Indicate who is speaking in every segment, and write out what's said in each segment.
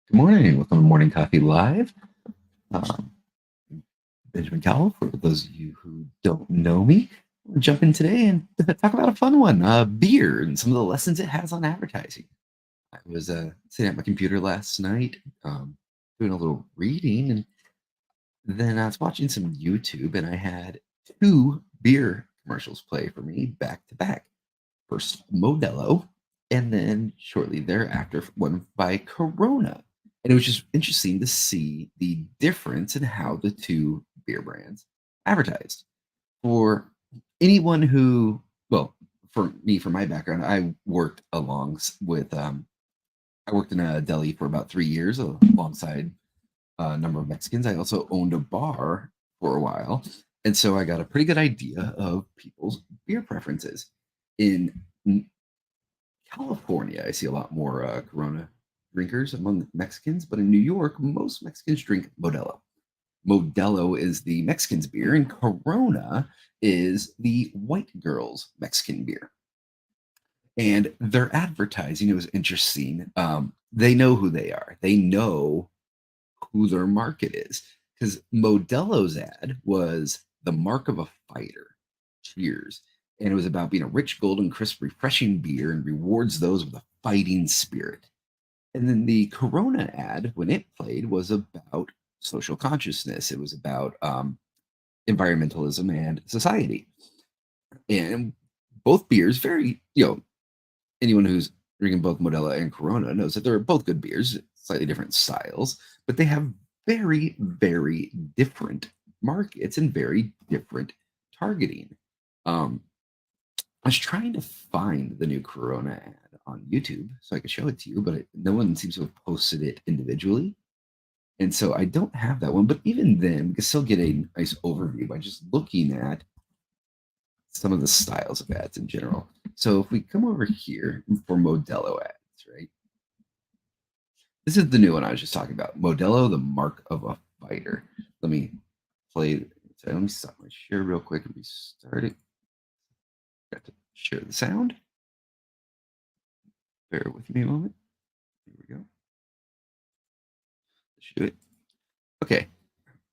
Speaker 1: Good morning. Welcome to Morning Coffee Live. Um, Benjamin Cowell, for those of you who don't know me, we'll jump in today and talk about a fun one, beer and some of the lessons it has on advertising. I was sitting at my computer last night, doing a little reading, and then I was watching some YouTube, and I had two beer commercials play for me back to back. First Modelo, and then shortly thereafter, one by Corona. And it was just interesting to see the difference in how the two beer brands advertised. For anyone who, well, for me, for my background, I worked I worked in a deli for about 3 years alongside a number of Mexicans. I also owned a bar for a while. And so I got a pretty good idea of people's beer preferences. In California, I see a lot more Corona drinkers among Mexicans, but in New York, most Mexicans drink Modelo. Modelo is the Mexicans' beer, and Corona is the white girls' Mexican beer. And their advertising, it was interesting. They know who they are. They know who their market is. Because Modelo's ad was the mark of a fighter. Cheers. And it was about being a rich, golden, crisp, refreshing beer and rewards those with a fighting spirit. And then the Corona ad, when it played, was about social consciousness. It was about environmentalism and society. And both beers, anyone who's drinking both Modelo and Corona knows that they're both good beers, slightly different styles, but they have very, very different markets and very different targeting. Um, I was trying to find the new Corona ad on YouTube so I could show it to you, but no one seems to have posted it individually. And so I don't have that one. But even then, we can still get a nice overview by just looking at some of the styles of ads in general. So if we come over here for Modelo ads, right? This is the new one I was just talking about. Modelo, the mark of a fighter. Let me play. So let me stop my share real quick and restart it. Got to share the sound. Bear with me a moment. Here we go. Let's do it. Okay.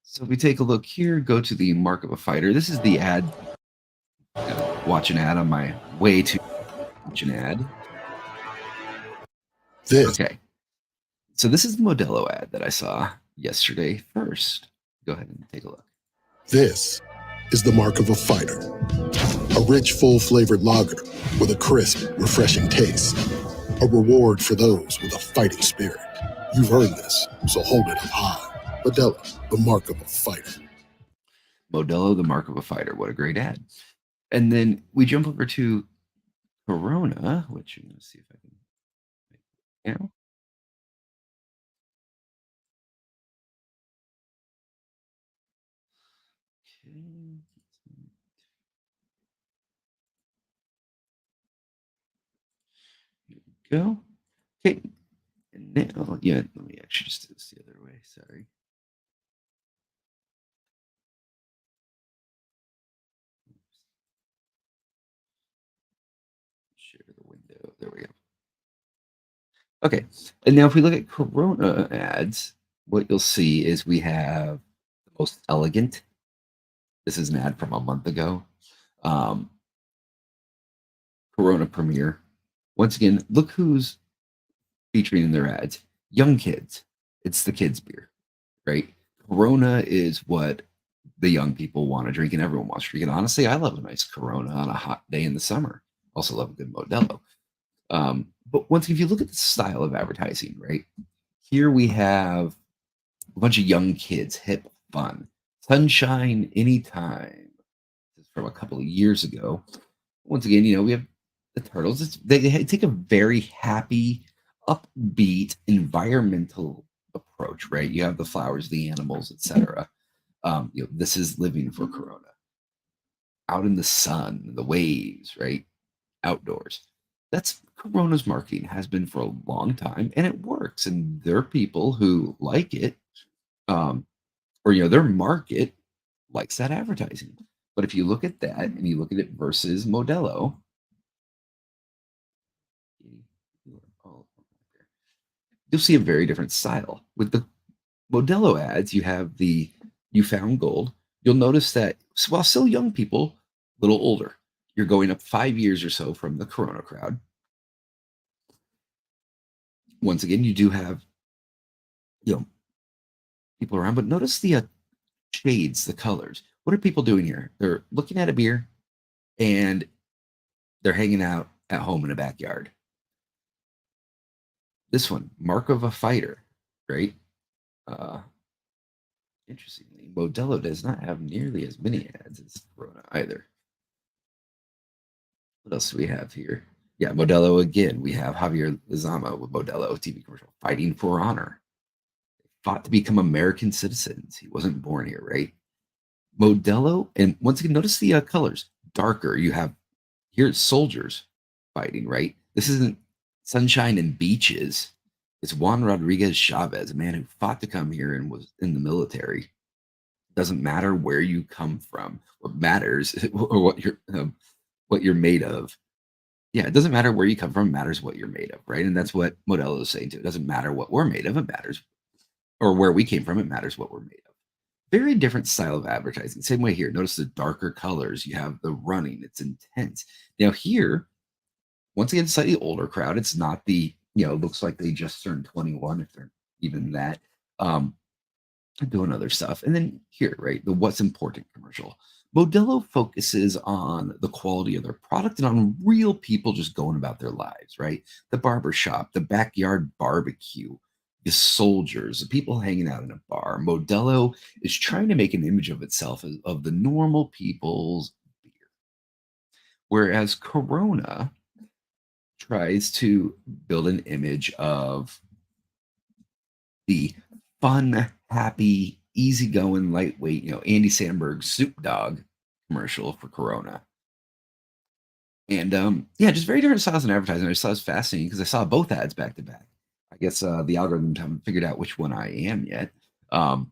Speaker 1: So if we take a look here, go to the mark of a fighter. This is the ad. Watch an ad on my way to watch an ad.
Speaker 2: This
Speaker 1: Okay. So this is the Modelo ad that I saw yesterday first. Go ahead and take a look.
Speaker 2: this is the mark of a fighter. A rich, full-flavored lager with a crisp, refreshing taste. A reward for those with a fighting spirit. You've heard this, so hold it up high. Modelo, the mark of a fighter.
Speaker 1: Modelo, the mark of a fighter. What a great ad. And then we jump over to Corona, which I'm going to see if I can make it now. Okay. Here we go. Okay. And now, yeah, let me actually just do this the other way. Sorry. Share the window. There we go. Okay. And now if we look at Corona ads, what you'll see is we have the most elegant. This is an ad from a month ago. Um, Corona Premier. Once again, look who's featuring in their ads. Young kids. It's the kids' beer, right? Corona is what the young people want to drink and everyone wants to drink. And honestly, I love a nice Corona on a hot day in the summer. Also love a good Modelo. But once again, if you look at the style of advertising, right? Here we have a bunch of young kids, hip, fun, sunshine anytime. This is from a couple of years ago. Once again, we have the turtles. They take a very happy, upbeat, environmental approach, right? You have the flowers, the animals, etc. This is living for Corona. Out in the sun, the waves, right? Outdoors. That's Corona's marketing has been for a long time, and it works. And there are people who like it, um, or their market likes that advertising. But if you look at that and you look at it versus Modelo, you'll see a very different style. With the Modelo ads, you have the You Found Gold. You'll notice that while still young people, a little older, you're going up 5 years or so from the Corona crowd. Once again, you do have, you know, people around, but notice the shades, the colors. What are people doing here? They're looking at a beer and they're hanging out at home in a backyard. This one, Mark of a Fighter, right? Uh, Interestingly, Modelo does not have nearly as many ads as Corona either. What else do we have here? Yeah, Modelo again. We have Javier Lizama with Modelo TV commercial, fighting for honor. Fought to become American citizens. He wasn't born here, right? Modelo, and once again, notice the colors. Darker. You have here it's soldiers fighting, right? This isn't sunshine and beaches. It's Juan Rodriguez Chavez, a man who fought to come here and was in the military. Doesn't matter where you come from. What matters or what you're made of. Yeah, it doesn't matter where you come from. It matters what you're made of, right? And that's what Modelo is saying too. It doesn't matter what we're made of. It matters, or where we came from. It matters what we're made of. Very different style of advertising. Same way here. Notice the darker colors. You have the running. It's intense. Now here, once again, slightly older crowd. It's not the, looks like they just turned 21, if they're even that. Doing other stuff. And then here, right, the What's Important commercial. Modelo focuses on the quality of their product and on real people just going about their lives, right? The barber shop, the backyard barbecue, the soldiers, the people hanging out in a bar. Modelo is trying to make an image of itself of the normal people's beer. Whereas Corona tries to build an image of the fun, happy, easygoing, lightweight, Andy Samberg Snoop Dogg commercial for Corona. And yeah, just very different styles in advertising. I just thought it was fascinating because I saw both ads back to back. I guess the algorithm haven't figured out which one I am yet. I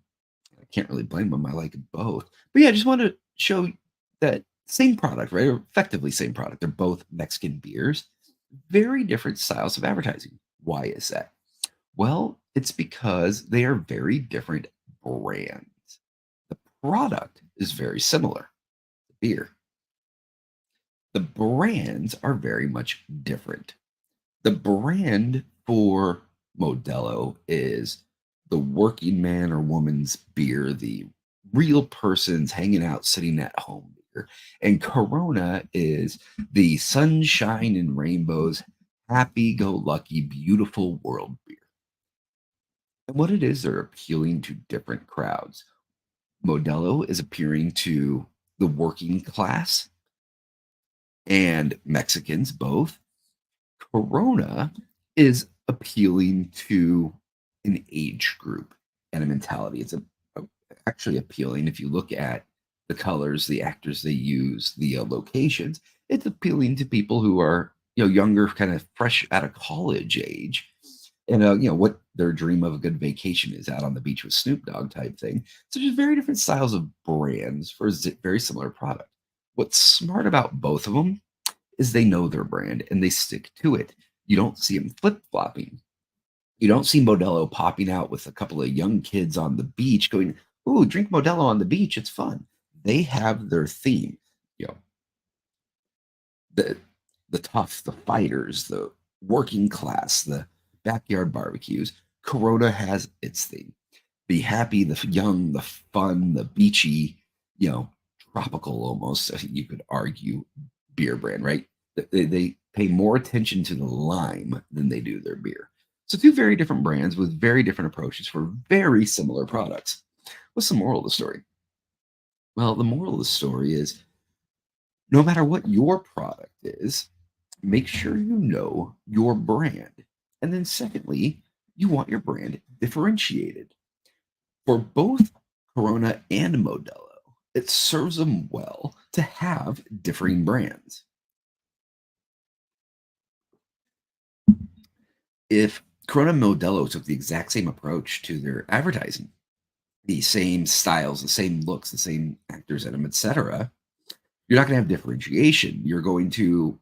Speaker 1: can't really blame them. I like both. But yeah, I just want to show that same product, right? Or effectively same product. They're both Mexican beers, very different styles of advertising. Why is that? Well, it's because they are very different brands. The product is very similar, the beer. The brands are very much different. The brand for Modelo is the working man or woman's beer, the real person's hanging out, sitting at home beer. And Corona is the sunshine and rainbows, happy go lucky, beautiful world beer. And what it is, they're appealing to different crowds. Modelo is appealing to the working class and Mexicans both. Corona is appealing to an age group and a mentality. It's actually appealing if you look at the colors, the actors they use, the locations. It's appealing to people who are younger, kind of fresh out of college age, and what their dream of a good vacation is, out on the beach with Snoop Dogg type thing. So just very different styles of brands for a very similar product. What's smart about both of them is they know their brand and they stick to it. You don't see them flip flopping. You don't see Modelo popping out with a couple of young kids on the beach going, "Ooh, drink Modelo on the beach. It's fun." They have their theme. You know, the tough, the fighters, the working class, the backyard barbecues. Corona has its theme. Be happy, the young, the fun, the beachy, tropical almost, you could argue, beer brand, right? They pay more attention to the lime than they do their beer. So two very different brands with very different approaches for very similar products. What's the moral of the story? Well, the moral of the story is no matter what your product is, make sure you know your brand. And then secondly, you want your brand differentiated. For both Corona and Modelo, it serves them well to have differing brands. If Corona and Modelo took the exact same approach to their advertising, the same styles, the same looks, the same actors in them, etc., you're not going to have differentiation. You're going to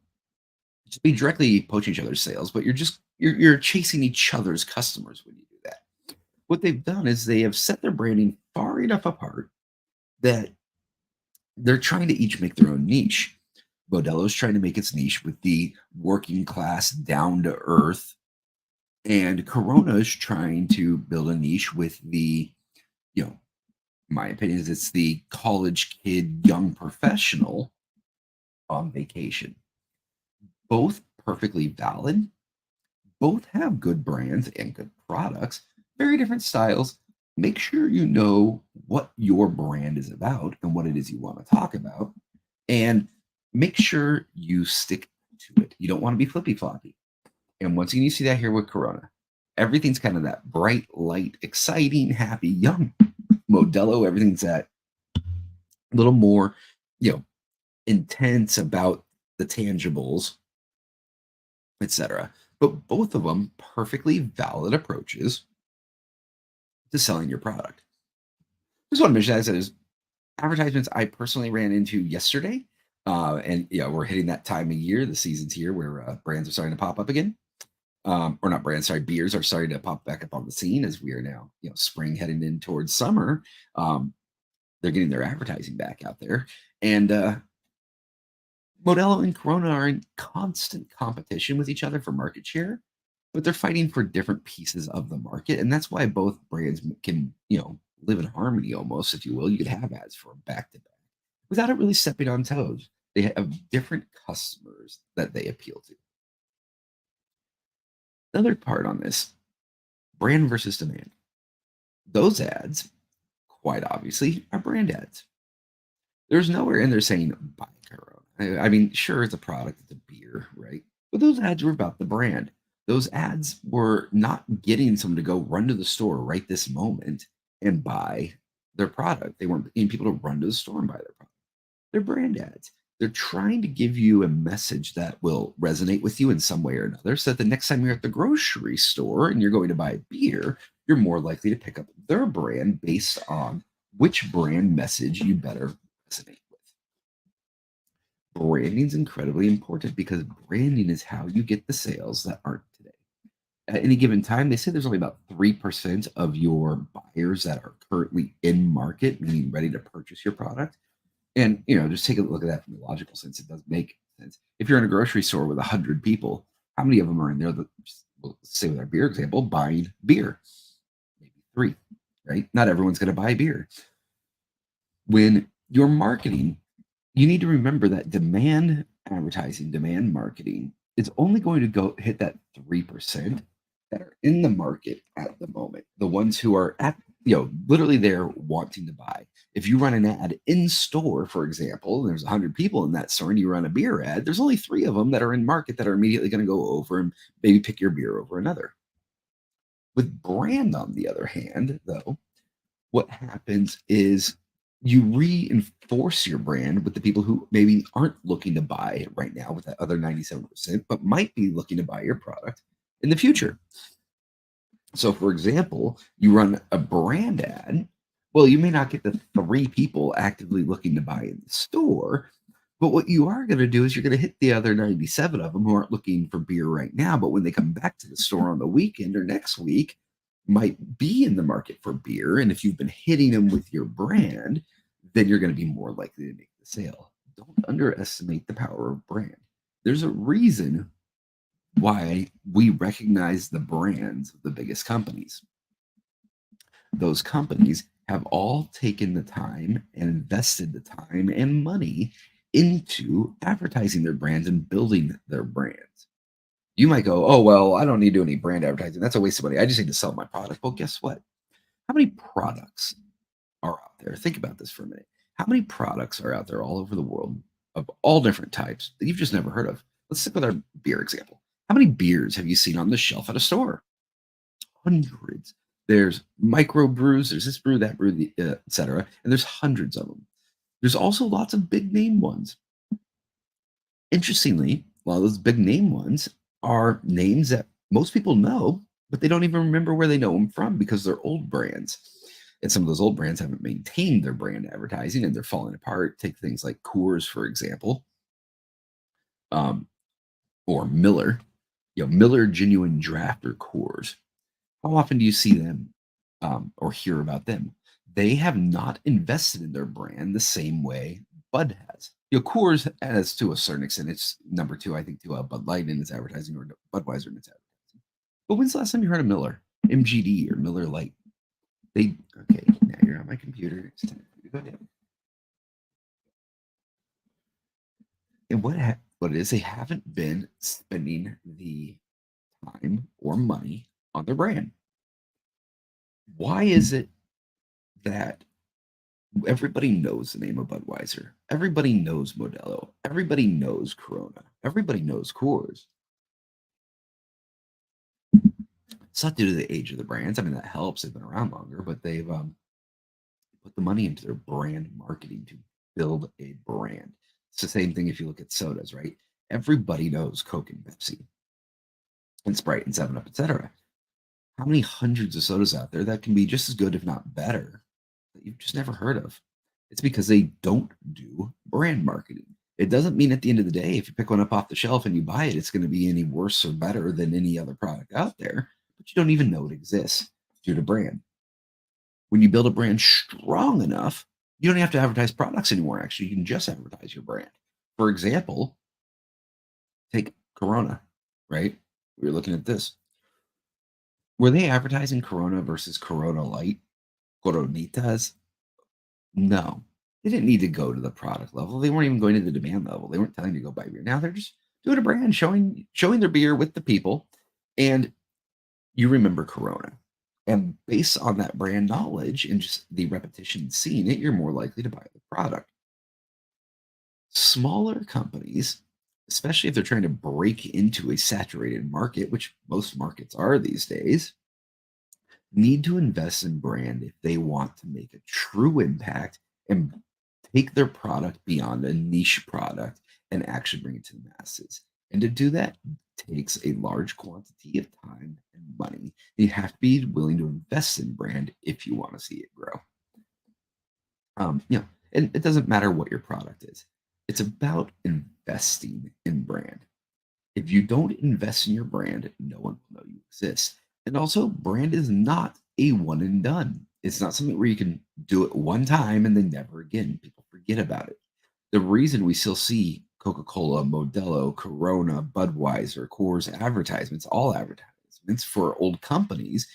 Speaker 1: to be directly poaching each other's sales, but you're chasing each other's customers when you do that. What they've done is they have set their branding far enough apart that they're trying to each make their own niche. Modelo's trying to make its niche with the working class, down to earth, and Corona is trying to build a niche with the, you know, my opinion is it's the college kid, young professional on vacation. Both perfectly valid. Both have good brands and good products, very different styles. Make sure you know what your brand is about and what it is you want to talk about, and make sure you stick to it. You don't want to be flippy floppy. And once again, you see that here with Corona. Everything's kind of that bright, light, exciting, happy, young. Modelo, everything's that little more, you know, intense about the tangibles, etc. But both of them perfectly valid approaches to selling your product. Just want to mention that as advertisements I personally ran into yesterday. And yeah, we're hitting that time of year, the season's here where brands are starting to pop up again. Or not brands, sorry, beers are starting to pop back up on the scene as we are now, spring heading in towards summer. They're getting their advertising back out there. And Modelo and Corona are in constant competition with each other for market share, but they're fighting for different pieces of the market. And that's why both brands can, live in harmony almost, if you will. You could have ads for back to back without it really stepping on toes. They have different customers that they appeal to. The other part on this, brand versus demand. Those ads, quite obviously, are brand ads. There's nowhere in there saying buy Corona. I mean, sure, it's a product, it's a beer, right? But those ads were about the brand. Those ads were not getting someone to go run to the store right this moment and buy their product. They weren't getting people to run to the store and buy their product. They're brand ads. They're trying to give you a message that will resonate with you in some way or another so that the next time you're at the grocery store and you're going to buy a beer, you're more likely to pick up their brand based on which brand message you better resonate with. Branding is incredibly important because branding is how you get the sales that aren't today. At any given time, they say there's only about 3% of your buyers that are currently in market, meaning ready to purchase your product. And just take a look at that from a logical sense. It does make sense. If you're in a grocery store with 100 people, how many of them are in there that, well, say with our beer example, buying beer? Maybe three, right? Not everyone's going to buy beer. When you're marketing, you need to remember that demand advertising, demand marketing is only going to go hit that 3% that are in the market at the moment. The ones who are literally there wanting to buy. If you run an ad in store, for example, and there's 100 people in that store and you run a beer ad, there's only 3 of them that are in market that are immediately going to go over and maybe pick your beer over another. With brand, on the other hand, though, what happens is you reinforce your brand with the people who maybe aren't looking to buy it right now with that other 97%, but might be looking to buy your product in the future. So, for example, you run a brand ad. Well, you may not get the 3 people actively looking to buy in the store, but what you are going to do is you're going to hit the other 97 of them who aren't looking for beer right now, but when they come back to the store on the weekend or next week, might be in the market for beer. And if you've been hitting them with your brand, then you're going to be more likely to make the sale. Don't underestimate the power of brand. There's a reason why we recognize the brands of the biggest companies. Those companies have all taken the time and invested the time and money into advertising their brands and building their brands. You might go, oh, well, I don't need to do any brand advertising. That's a waste of money. I just need to sell my product. Well, guess what? How many products are out there? Think about this for a minute. How many products are out there all over the world of all different types that you've just never heard of? Let's stick with our beer example. How many beers have you seen on the shelf at a store? Hundreds. There's micro brews, there's this brew, that brew, etc. And there's hundreds of them. There's also lots of big name ones. Interestingly, a lot of those big name ones are names that most people know, but they don't even remember where they know them from because they're old brands. And some of those old brands haven't maintained their brand advertising and they're falling apart. Take things like Coors, for example. or Miller, Miller Genuine Draft or Coors. How often do you see them or hear about them? They have not invested in their brand the same way Bud has. Coors, as to a certain extent, it's number two, I think, to Bud Light in its advertising or Budweiser in its advertising. But when's the last time you heard of Miller, MGD, or Miller Light? Okay, now you're on my computer. It's time for you to go down. And what it is, they haven't been spending the time or money on their brand. Why is it that everybody knows the name of Budweiser? Everybody knows Modelo. Everybody knows Corona. Everybody knows Coors. It's not due to the age of the brands. I mean, that helps. They've been around longer, but they've put the money into their brand marketing to build a brand. It's the same thing if you look at sodas, right? Everybody knows Coke and Pepsi and Sprite and 7 Up, etc. How many hundreds of sodas out there that can be just as good, if not better, that you've just never heard of? It's because they don't do brand marketing. It doesn't mean at the end of the day, if you pick one up off the shelf and you buy it, it's going to be any worse or better than any other product out there, but you don't even know it exists due to brand. When you build a brand strong enough, you don't have to advertise products anymore. Actually, you can just advertise your brand. For example, take Corona, right? We're looking at this. Were they advertising Corona versus Corona Light, Coronitas? No, they didn't need to go to the product level. They weren't even going to the demand level. They weren't telling you to go buy beer. Now they're just doing a brand, showing their beer with the people, and you remember Corona. And based on that brand knowledge and just the repetition seeing it, you're more likely to buy the product. Smaller companies, especially if they're trying to break into a saturated market, which most markets are these days, need to invest in brand if they want to make a true impact and take their product beyond a niche product and actually bring it to the masses. And to do that takes a large quantity of time and money. You have to be willing to invest in brand if you want to see it grow. And it doesn't matter what your product is. It's about investing in brand. If you don't invest in your brand, no one will know you exist. And also, brand is not a one and done. It's not something where you can do it one time and then never again. People forget about it. The reason we still see Coca-Cola, Modelo, Corona, Budweiser, Coors advertisements, all advertisements for old companies,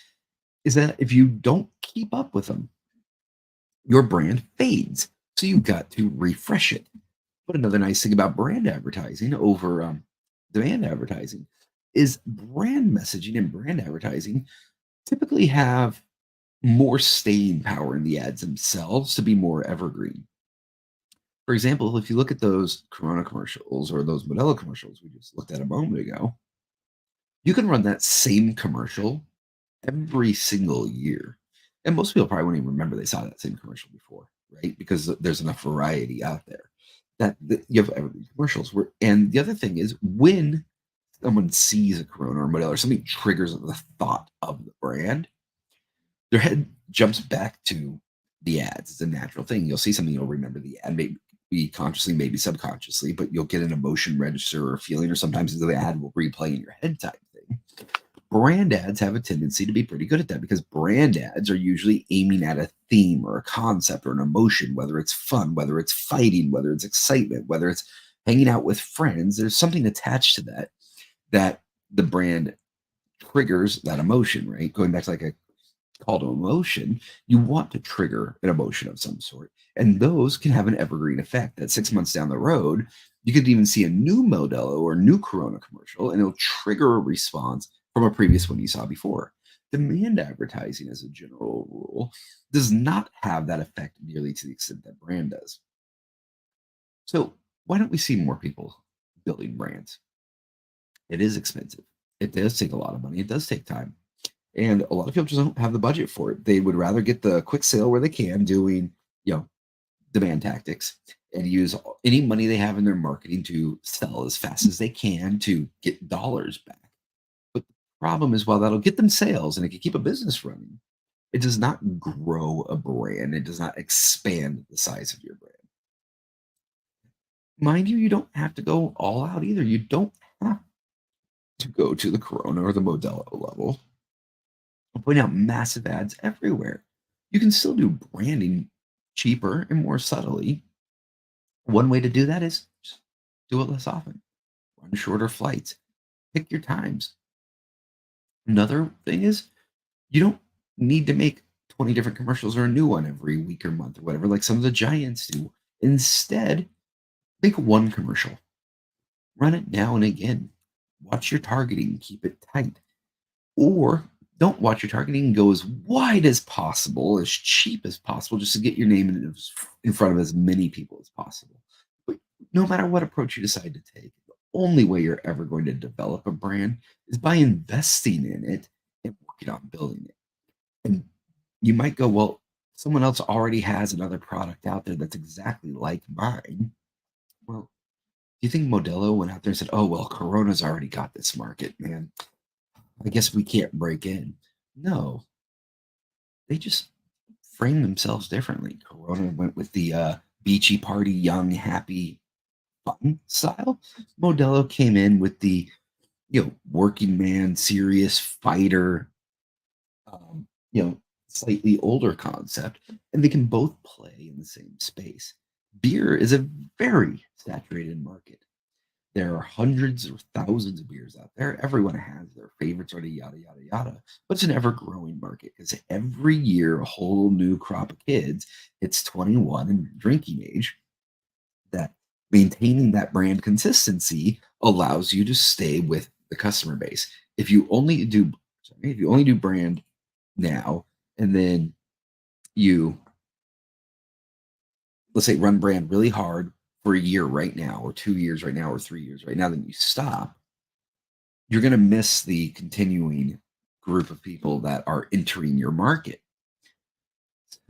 Speaker 1: is that if you don't keep up with them, your brand fades. So you've got to refresh it. But another nice thing about brand advertising over demand advertising is brand messaging and brand advertising typically have more staying power in the ads themselves to be more evergreen. For example, if you look at those Corona commercials or those Modelo commercials we just looked at a moment ago, you can run that same commercial every single year. And most people probably won't even remember they saw that same commercial before, right? Because there's enough variety out there that you have evergreen commercials. And the other thing is when someone sees a Corona or Modelo or something triggers the thought of the brand, their head jumps back to the ads. It's a natural thing. You'll see something, you'll remember the ad, maybe consciously, maybe subconsciously, but you'll get an emotion register or feeling, or sometimes the ad will replay in your head type thing. Brand ads have a tendency to be pretty good at that because brand ads are usually aiming at a theme or a concept or an emotion, whether it's fun, whether it's fighting, whether it's excitement, whether it's hanging out with friends. There's something attached to that the brand triggers that emotion, right? Going back to like a call to emotion, you want to trigger an emotion of some sort. And those can have an evergreen effect that 6 months down the road, you could even see a new Modelo or new Corona commercial, and it'll trigger a response from a previous one you saw before. Demand advertising, as a general rule, does not have that effect nearly to the extent that brand does. So, why don't we see more people building brands? It is expensive. It does take a lot of money. It does take time. And a lot of people just don't have the budget for it. They would rather get the quick sale where they can, doing, demand tactics, and use any money they have in their marketing to sell as fast as they can to get dollars back. But the problem is, while that'll get them sales and it can keep a business running, it does not grow a brand. It does not expand the size of your brand. Mind you, you don't have to go all out either. You don't have to go to the Corona or the Modelo level and point out massive ads everywhere. You can still do branding cheaper and more subtly. One way to do that is just do it less often, run shorter flights, pick your times. Another thing is you don't need to make 20 different commercials or a new one every week or month or whatever, like some of the giants do. Instead, make one commercial, run it now and again. Watch your targeting, keep it tight. Or don't watch your targeting, go as wide as possible, as cheap as possible, just to get your name in front of as many people as possible. But no matter what approach you decide to take, the only way you're ever going to develop a brand is by investing in it and working on building it. And you might go, well, someone else already has another product out there that's exactly like mine. Well, do you think Modelo went out there and said, oh, well, Corona's already got this market, man. I guess we can't break in. No, they just frame themselves differently. Corona went with the beachy party, young, happy, fun style. Modelo came in with the working man, serious fighter, um, slightly older concept, and they can both play in the same space. Beer is a very saturated market. There are hundreds or thousands of beers out there. Everyone has their favorites, or yada yada yada. But it's an ever-growing market because every year a whole new crop of kids hits 21 and drinking age. That maintaining that brand consistency allows you to stay with the customer base. If you only do, sorry, if you only do brand now, and then you, let's say, run brand really hard for a year right now, or 2 years right now, or 3 years right now, then you stop, you're going to miss the continuing group of people that are entering your market.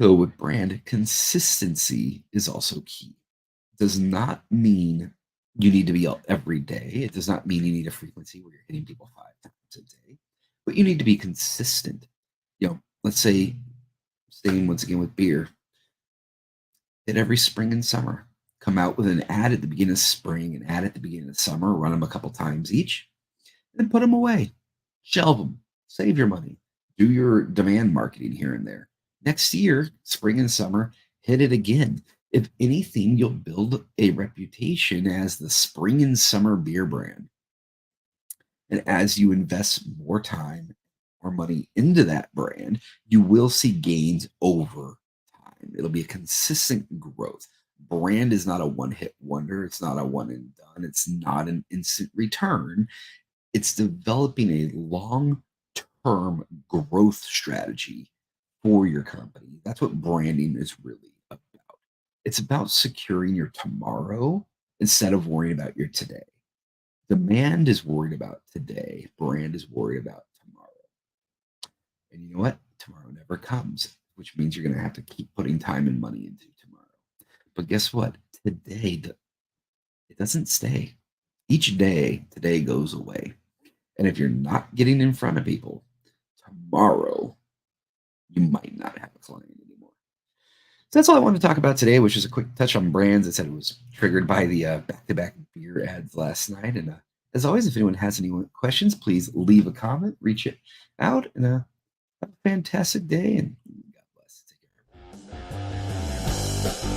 Speaker 1: So with brand, consistency is also key. Does not mean you need to be out every day. It does not mean you need a frequency where you're hitting people 5 times a day, but you need to be consistent. Let's say, staying once again with beer, that every spring and summer come out with an ad at the beginning of spring and ad at the beginning of summer, run them a couple times each, and then put them away, shelve them, save your money, do your demand marketing here and there. Next year, spring and summer, hit it again. If anything, you'll build a reputation as the spring and summer beer brand. And as you invest more time or money into that brand, you will see gains over time. It'll be a consistent growth. Brand is not a one hit wonder, it's not a one and done, it's not an instant return. It's developing a long term growth strategy for your company. That's what branding is really about. It's about securing your tomorrow instead of worrying about your today. Demand is worried about today, brand is worried about tomorrow. And you know what? Tomorrow never comes, which means you're going to have to keep putting time and money into tomorrow. But guess what? It doesn't stay. Each day, today goes away. And if you're not getting in front of people, tomorrow you might not have a client anymore. So that's all I wanted to talk about today, which is a quick touch on brands. I said it was triggered by the back-to-back beer ads last night. And as always, if anyone has any questions, please leave a comment, reach it out, and have a fantastic day. And God bless. Take care.